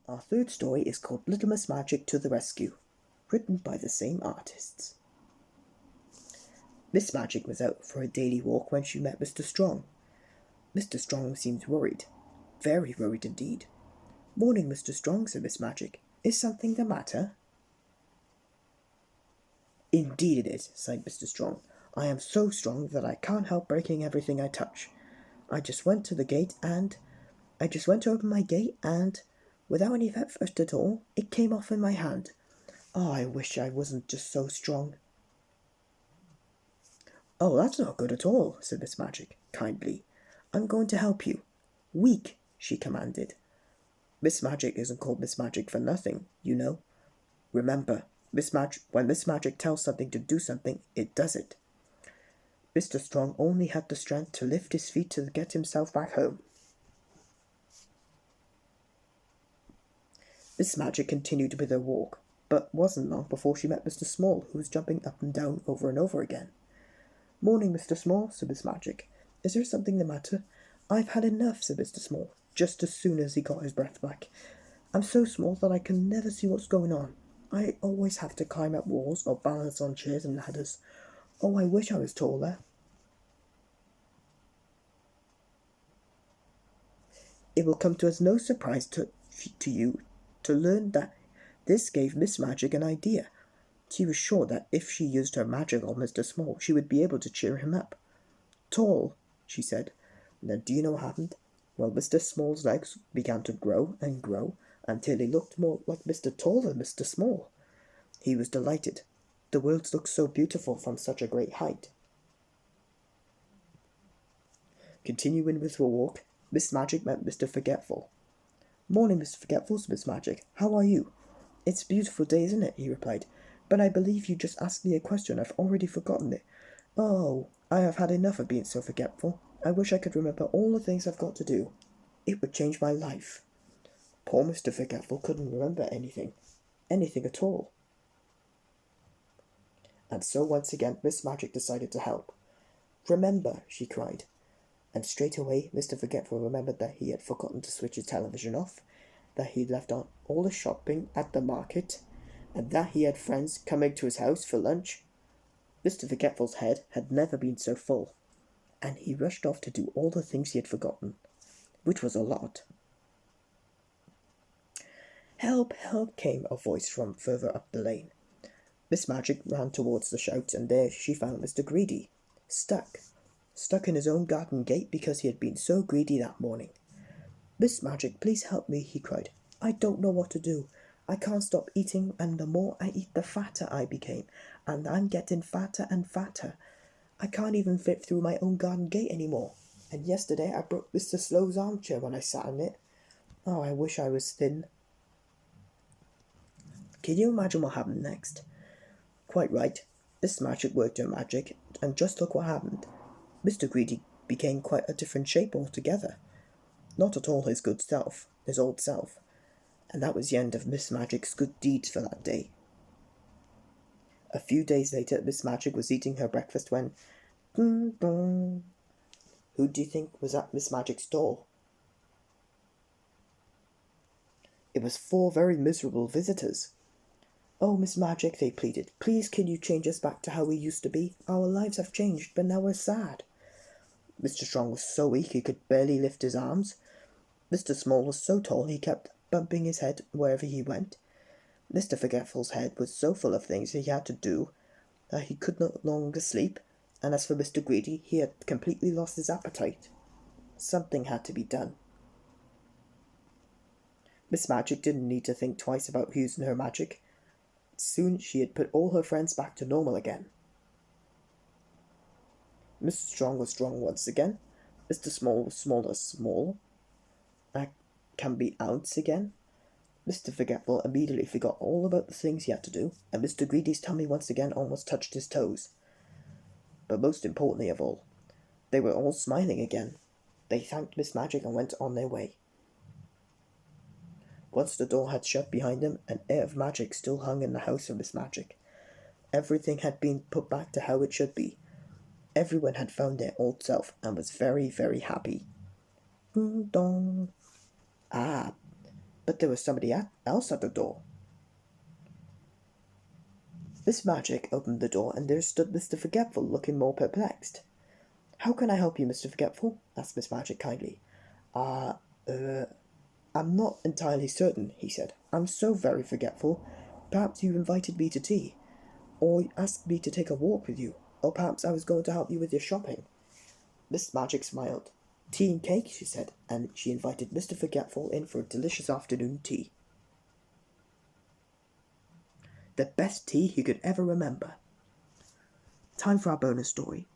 Our third story is called Little Miss Magic to the Rescue, written by the same artists. Miss Magic was out for a daily walk when she met Mr. Strong. Mr. Strong seemed worried, very worried indeed. "Morning, Mr. Strong," said Miss Magic. "Is something the matter?" "Indeed it is," sighed Mr. Strong. "I am so strong that I can't help breaking everything I touch. I just went to open my gate and, without any effort at all, it came off in my hand. Oh, I wish I wasn't just so strong." "Oh, that's not good at all," said Miss Magic, kindly. "I'm going to help you. Weak," she commanded. Miss Magic isn't called Miss Magic for nothing, you know. Remember, when Miss Magic tells something to do something, it does it. Mr. Strong only had the strength to lift his feet to get himself back home. Miss Magic continued with her walk, but wasn't long before she met Mr. Small, who was jumping up and down over and over again. "Morning, Mr. Small," said Miss Magic. "Is there something the matter?" "I've had enough," said Mr. Small, just as soon as he got his breath back. "I'm so small that I can never see what's going on. I always have to climb up walls or balance on chairs and ladders. Oh, I wish I was taller." It will come as no surprise to you to learn that this gave Miss Magic an idea. She was sure that if she used her magic on Mr. Small, she would be able to cheer him up. "Tall," she said. And then do you know what happened? Well, Mr. Small's legs began to grow and grow until he looked more like Mr. Tall than Mr. Small. He was delighted. The world looked so beautiful from such a great height. Continuing with her walk, Miss Magic met Mr. Forgetful. "Morning, Mr. Forgetful," said Miss Magic. "How are you?" "It's a beautiful day, isn't it?" he replied. "But I believe you just asked me a question. I've already forgotten it." "Oh, I have had enough of being so forgetful. I wish I could remember all the things I've got to do. It would change my life." Poor Mr. Forgetful couldn't remember anything at all. And so once again Miss Magic decided to help. "Remember," she cried. And straight away Mr. Forgetful remembered that he had forgotten to switch his television off, that he'd left on all the shopping at the market, and that he had friends coming to his house for lunch. Mr. Forgetful's head had never been so full, and he rushed off to do all the things he had forgotten, which was a lot. "Help, help," came a voice from further up the lane. Miss Magic ran towards the shout, and there she found Mr. Greedy, stuck in his own garden gate because he had been so greedy that morning. "Miss Magic, please help me," he cried. "I don't know what to do. I can't stop eating, and the more I eat, the fatter I became, and I'm getting fatter and fatter. I can't even fit through my own garden gate anymore. And yesterday I broke Mr. Slow's armchair when I sat in it. Oh, I wish I was thin." Can you imagine what happened next? Quite right. Miss Magic worked her magic, and just look what happened. Mr. Greedy became quite a different shape altogether. Not at all his old self. And that was the end of Miss Magic's good deeds for that day. A few days later, Miss Magic was eating her breakfast when, ding dong. Who do you think was at Miss Magic's door? It was 4 very miserable visitors. "Oh, Miss Magic," they pleaded, "please can you change us back to how we used to be? Our lives have changed, but now we're sad." Mr. Strong was so weak he could barely lift his arms. Mr. Small was so tall he kept bumping his head wherever he went. Mr. Forgetful's head was so full of things he had to do that he could no longer sleep, and as for Mr. Greedy, he had completely lost his appetite. Something had to be done. Miss Magic didn't need to think twice about using her magic. Soon she had put all her friends back to normal again. Mr. Strong was strong once again. Mr. Small was small. That can be ounce again. Mr. Forgetful immediately forgot all about the things he had to do, and Mr. Greedy's tummy once again almost touched his toes. But most importantly of all, they were all smiling again. They thanked Miss Magic and went on their way. Once the door had shut behind them, an air of magic still hung in the house of Miss Magic. Everything had been put back to how it should be. Everyone had found their old self and was very, very happy. Ding dong. Ah, but there was somebody else at the door. Miss Magic opened the door, and there stood Mr. Forgetful, looking more perplexed. "How can I help you, Mr. Forgetful?" asked Miss Magic kindly. I'm not entirely certain," he said. "I'm so very forgetful. Perhaps you invited me to tea, or asked me to take a walk with you, or perhaps I was going to help you with your shopping." Miss Magic smiled. "Tea and cake," she said, and she invited Mr. Forgetful in for a delicious afternoon tea. The best tea he could ever remember. Time for our bonus story.